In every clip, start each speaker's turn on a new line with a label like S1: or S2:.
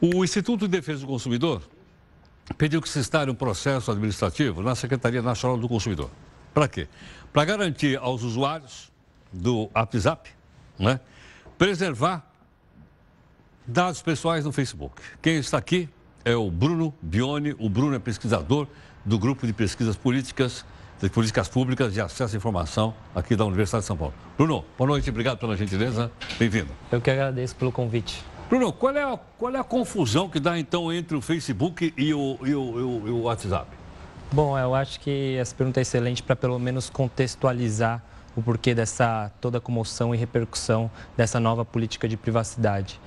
S1: O Instituto de Defesa do Consumidor pediu que se instale um processo administrativo na Secretaria Nacional do Consumidor. Para quê? Para garantir aos usuários do WhatsApp, né, preservar dados pessoais no Facebook. Quem está aqui é o Bruno Bione. O Bruno é pesquisador do Grupo de Pesquisas Políticas, de Políticas Públicas de Acesso à Informação aqui da Universidade de São Paulo. Bruno, boa noite, obrigado pela gentileza. Bem-vindo.
S2: Eu que agradeço pelo convite.
S1: Bruno, qual é a confusão que dá então entre o Facebook e o WhatsApp?
S2: Bom, eu acho que essa pergunta é excelente para pelo menos contextualizar o porquê dessa toda a comoção e repercussão dessa nova política de privacidade.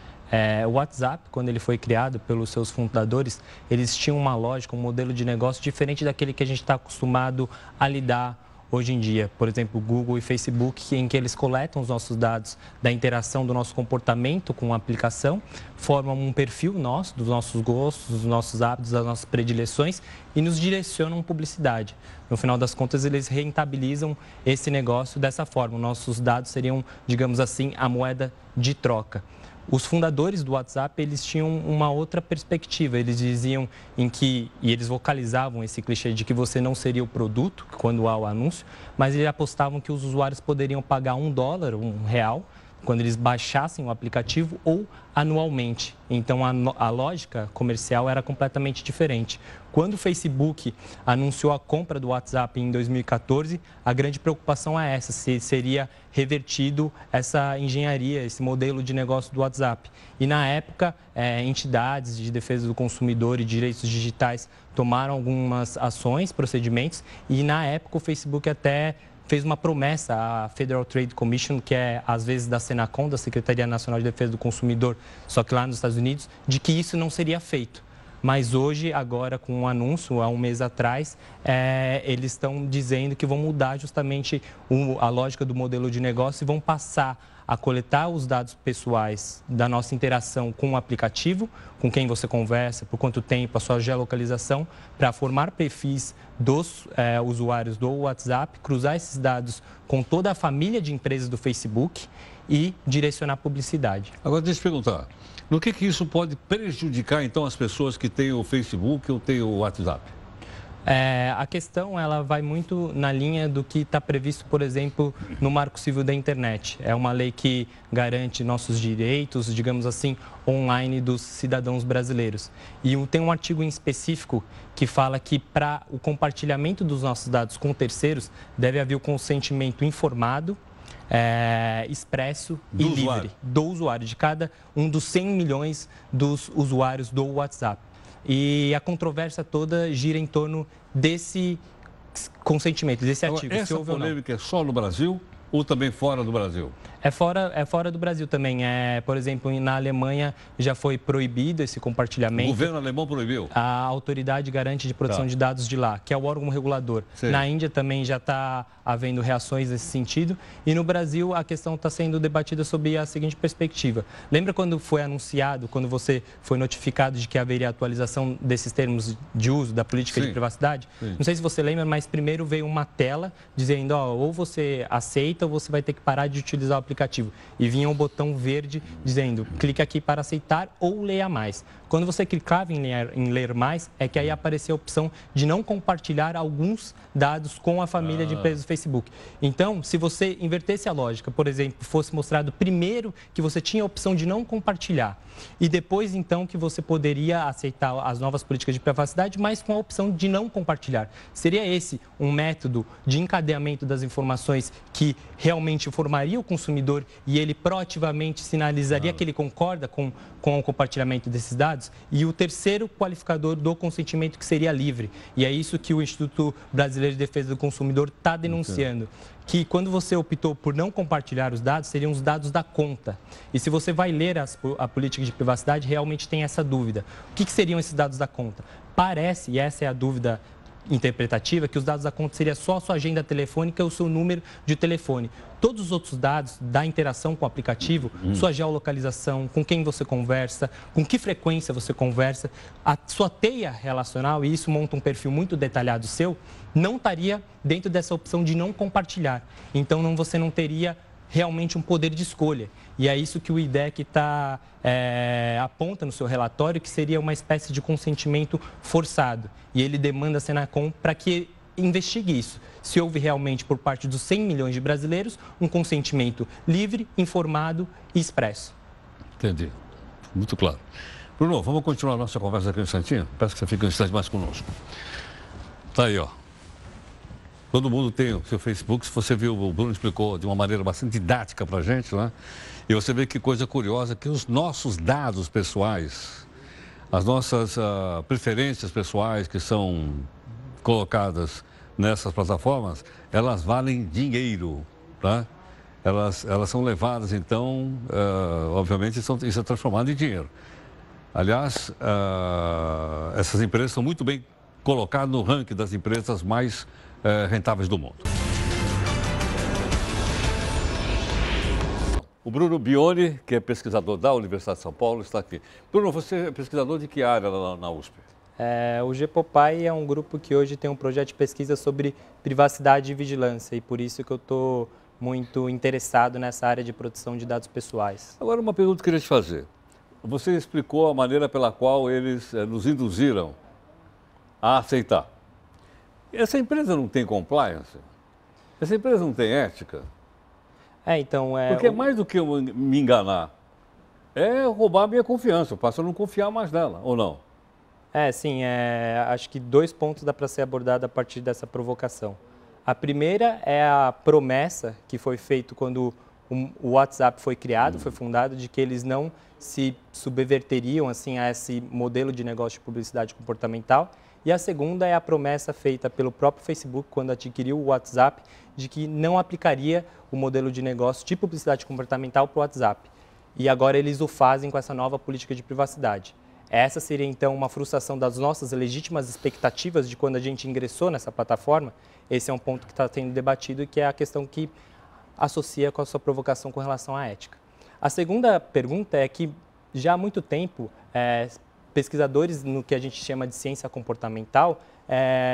S2: O WhatsApp, quando ele foi criado pelos seus fundadores, eles tinham uma lógica, um modelo de negócio diferente daquele que a gente está acostumado a lidar hoje em dia. Por exemplo, Google e Facebook, em que eles coletam os nossos dados da interação do nosso comportamento com a aplicação, formam um perfil nosso, dos nossos gostos, dos nossos hábitos, das nossas predileções e nos direcionam publicidade. No final das contas, eles rentabilizam esse negócio dessa forma. Nossos dados seriam, digamos assim, a moeda de troca. Os fundadores do WhatsApp, eles tinham uma outra perspectiva. Eles diziam e eles vocalizavam esse clichê de que você não seria o produto quando há o anúncio, mas eles apostavam que os usuários poderiam pagar $1, R$1, quando eles baixassem o aplicativo ou anualmente. Então, a lógica comercial era completamente diferente. Quando o Facebook anunciou a compra do WhatsApp em 2014, a grande preocupação é essa, se seria revertido essa engenharia, esse modelo de negócio do WhatsApp. E, na época, entidades de defesa do consumidor e direitos digitais tomaram algumas ações, procedimentos, e, na época, o Facebook até fez uma promessa à Federal Trade Commission, que é, às vezes, da Senacom, da Secretaria Nacional de Defesa do Consumidor, só que lá nos Estados Unidos, de que isso não seria feito. Mas hoje, agora, com um anúncio, há um mês atrás, eles estão dizendo que vão mudar justamente a lógica do modelo de negócio e vão passar a coletar os dados pessoais da nossa interação com o aplicativo, com quem você conversa, por quanto tempo, a sua geolocalização, para formar perfis dos usuários do WhatsApp, cruzar esses dados com toda a família de empresas do Facebook e direcionar publicidade.
S1: Agora, deixa eu te perguntar, no que isso pode prejudicar, então, as pessoas que têm o Facebook ou têm o WhatsApp?
S2: A questão ela vai muito na linha do que está previsto, por exemplo, no Marco Civil da Internet. É uma lei que garante nossos direitos, digamos assim, online dos cidadãos brasileiros. E tem um artigo em específico que fala que para o compartilhamento dos nossos dados com terceiros deve haver o consentimento informado, expresso e livre do usuário, de cada um dos 100 milhões dos usuários do WhatsApp. E a controvérsia toda gira em torno desse consentimento, desse artigo.
S1: Essa polêmica é só no Brasil ou também fora do Brasil?
S2: É fora do Brasil também. Por exemplo, na Alemanha já foi proibido esse compartilhamento.
S1: O governo alemão proibiu?
S2: A Autoridade Garante de Proteção de Dados de lá, que é o órgão regulador.
S1: Sim.
S2: Na Índia também já está havendo reações nesse sentido. E no Brasil a questão está sendo debatida sob a seguinte perspectiva. Lembra quando foi anunciado, quando você foi notificado de que haveria atualização desses termos de uso da política de privacidade? Sim. Não sei se você lembra, mas primeiro veio uma tela dizendo, ou você aceita ou você vai ter que parar de utilizar o aplicativo. E vinha um botão verde dizendo, clique aqui para aceitar ou leia mais. Quando você clicava em ler mais, é que aí aparecia a opção de não compartilhar alguns dados com a família de empresas do Facebook. Então, se você invertesse a lógica, por exemplo, fosse mostrado primeiro que você tinha a opção de não compartilhar e depois, então, que você poderia aceitar as novas políticas de privacidade, mas com a opção de não compartilhar. Seria esse um método de encadeamento das informações que realmente informaria o consumidor e ele proativamente sinalizaria que ele concorda com o compartilhamento desses dados? E o terceiro qualificador do consentimento, que seria livre. E é isso que o Instituto Brasileiro de Defesa do Consumidor está denunciando. Que quando você optou por não compartilhar os dados, seriam os dados da conta. E se você vai ler a política de privacidade, realmente tem essa dúvida. O que seriam esses dados da conta? Parece, e essa é a dúvida interpretativa, que os dados da conta seria só a sua agenda telefônica e o seu número de telefone. Todos os outros dados da interação com o aplicativo, sua geolocalização, com quem você conversa, com que frequência você conversa, a sua teia relacional, e isso monta um perfil muito detalhado seu, não estaria dentro dessa opção de não compartilhar. Então, você não teria realmente um poder de escolha. E é isso que o IDEC aponta no seu relatório, que seria uma espécie de consentimento forçado. E ele demanda a Senacom para que investigue isso. Se houve realmente, por parte dos 100 milhões de brasileiros, um consentimento livre, informado e expresso.
S1: Entendi. Muito claro. Bruno, vamos continuar a nossa conversa aqui um instantinho? Peço que você fique um instante mais conosco. Tá aí, ó. Todo mundo tem o seu Facebook. Se você viu, o Bruno explicou de uma maneira bastante didática para a gente, né? E você vê que coisa curiosa, que os nossos dados pessoais, as nossas preferências pessoais que são colocadas nessas plataformas, elas valem dinheiro, tá? Elas são levadas, então, obviamente, isso é transformado em dinheiro. Aliás, essas empresas são muito bem colocadas no ranking das empresas mais rentáveis do mundo. O Bruno Bione, que é pesquisador da Universidade de São Paulo, está aqui. Bruno, você é pesquisador de que área lá na USP?
S2: O GPOPAI é um grupo que hoje tem um projeto de pesquisa sobre privacidade e vigilância, e por isso que eu estou muito interessado nessa área de proteção de dados pessoais.
S1: Agora, uma pergunta que eu queria te fazer. Você explicou a maneira pela qual eles nos induziram a aceitar. Essa empresa não tem compliance? Essa empresa não tem ética? Porque é mais do que eu me enganar. É roubar a minha confiança. Eu passo a não confiar mais nela, ou não?
S2: Acho que 2 pontos dá para ser abordado a partir dessa provocação. A primeira é a promessa que foi feita quando o WhatsApp foi criado, foi fundado, de que eles não se subverteriam assim, a esse modelo de negócio de publicidade comportamental. E a segunda é a promessa feita pelo próprio Facebook, quando adquiriu o WhatsApp, de que não aplicaria o modelo de negócio de publicidade comportamental para o WhatsApp. E agora eles o fazem com essa nova política de privacidade. Essa seria, então, uma frustração das nossas legítimas expectativas de quando a gente ingressou nessa plataforma. Esse é um ponto que está sendo debatido e que é a questão que associa com a sua provocação com relação à ética. A segunda pergunta é que, já há muito tempo, pesquisadores no que a gente chama de ciência comportamental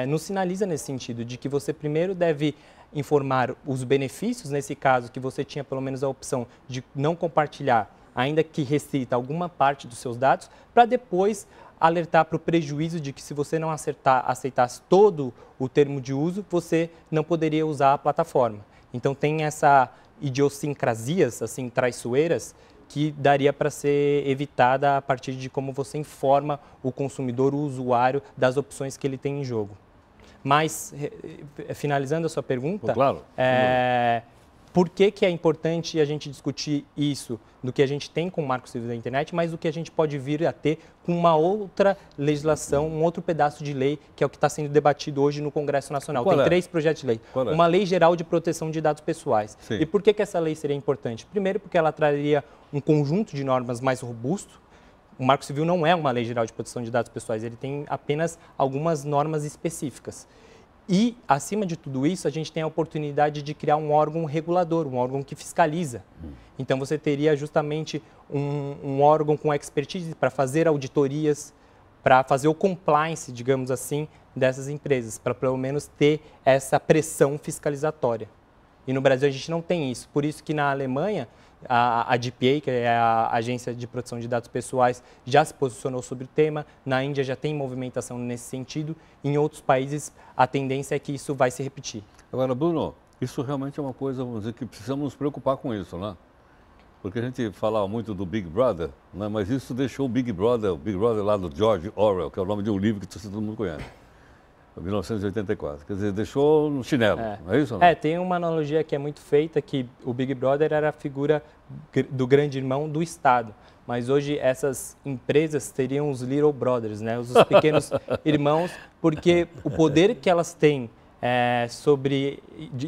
S2: nos sinaliza nesse sentido, de que você primeiro deve informar os benefícios, nesse caso que você tinha pelo menos a opção de não compartilhar, ainda que restrita alguma parte dos seus dados, para depois alertar para o prejuízo de que se você não aceitasse todo o termo de uso, você não poderia usar a plataforma. Então tem essa idiosincrasias assim traiçoeiras que daria para ser evitada a partir de como você informa o consumidor, o usuário, das opções que ele tem em jogo. Mas, finalizando a sua pergunta,
S1: claro.
S2: Por que é importante a gente discutir isso do que a gente tem com o Marco Civil da Internet, mas do que a gente pode vir a ter com uma outra legislação, um outro pedaço de lei, que é o que está sendo debatido hoje no Congresso Nacional. Tem 3 projetos de lei. Uma lei geral de proteção de dados pessoais.
S1: Sim.
S2: E por que essa lei seria importante? Primeiro, porque ela traria um conjunto de normas mais robusto. O Marco Civil não é uma lei geral de proteção de dados pessoais, ele tem apenas algumas normas específicas. E, acima de tudo isso, a gente tem a oportunidade de criar um órgão regulador, um órgão que fiscaliza. Então, você teria justamente um órgão com expertise para fazer auditorias, para fazer o compliance, digamos assim, dessas empresas, para pelo menos ter essa pressão fiscalizatória. E no Brasil a gente não tem isso. Por isso que na Alemanha, a DPA, que é a Agência de Proteção de Dados Pessoais, já se posicionou sobre o tema. Na Índia já tem movimentação nesse sentido. Em outros países, a tendência é que isso vai se repetir.
S1: Agora, Bruno, isso realmente é uma coisa, vamos dizer, que precisamos nos preocupar com isso, né? Porque a gente falava muito do Big Brother, né? Mas isso deixou o Big Brother lá do George Orwell, que é o nome de um livro que todo mundo conhece. 1984. Quer dizer, deixou no chinelo, não é isso? Não?
S2: Tem uma analogia que é muito feita, que o Big Brother era a figura do grande irmão do Estado. Mas hoje essas empresas teriam os Little Brothers, né? Os pequenos irmãos, porque o poder que elas têm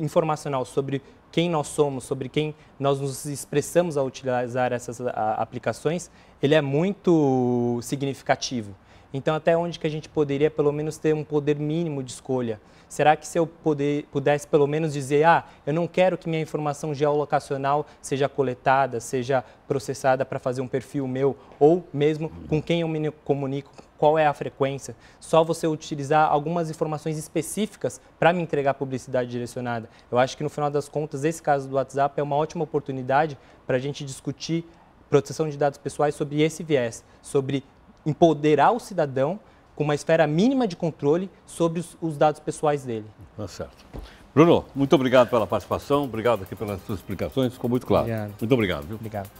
S2: informacional sobre quem nós somos, sobre quem nós nos expressamos ao utilizar essas aplicações, ele é muito significativo. Então, até onde que a gente poderia, pelo menos, ter um poder mínimo de escolha? Será que se eu pudesse, pelo menos, dizer, eu não quero que minha informação geolocacional seja coletada, seja processada para fazer um perfil meu, ou mesmo com quem eu me comunico, qual é a frequência, só você utilizar algumas informações específicas para me entregar publicidade direcionada. Eu acho que, no final das contas, esse caso do WhatsApp é uma ótima oportunidade para a gente discutir proteção de dados pessoais sobre esse viés, sobre empoderar o cidadão com uma esfera mínima de controle sobre os dados pessoais dele.
S1: Tá certo. Bruno, muito obrigado pela participação, obrigado aqui pelas suas explicações, ficou muito claro.
S2: Obrigado.
S1: Muito obrigado. Viu?
S2: Obrigado.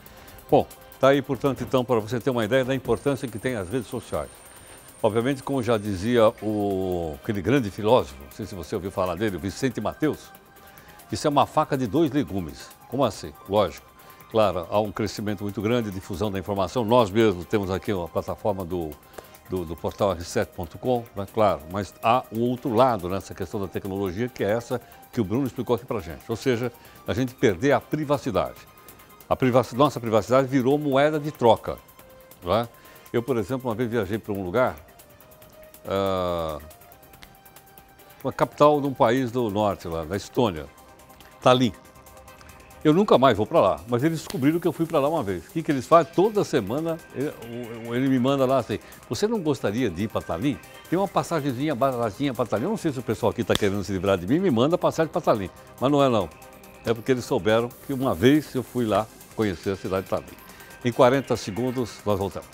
S1: Bom, tá aí, portanto, então, para você ter uma ideia da importância que tem as redes sociais. Obviamente, como já dizia aquele grande filósofo, não sei se você ouviu falar dele, o Vicente Mateus, isso é uma faca de dois legumes. Como assim? Lógico. Claro, há um crescimento muito grande de difusão da informação. Nós mesmos temos aqui uma plataforma do portal r7.com, né? Claro, mas há um outro lado nessa questão da tecnologia, que é essa que o Bruno explicou aqui para a gente. Ou seja, a gente perder a privacidade. Nossa privacidade virou moeda de troca. Né? Eu, por exemplo, uma vez viajei para um lugar, uma capital de um país do norte, lá, da Estônia, Tallinn. Eu nunca mais vou para lá, mas eles descobriram que eu fui para lá uma vez. O que eles fazem? Toda semana ele me manda lá assim, você não gostaria de ir para Tallinn? Tem uma passagemzinha baratinha para Tallinn. Eu não sei se o pessoal aqui está querendo se livrar de mim, me manda passagem para Tallinn. Mas não é não. É porque eles souberam que uma vez eu fui lá conhecer a cidade de Tallinn. Em 40 segundos nós voltamos.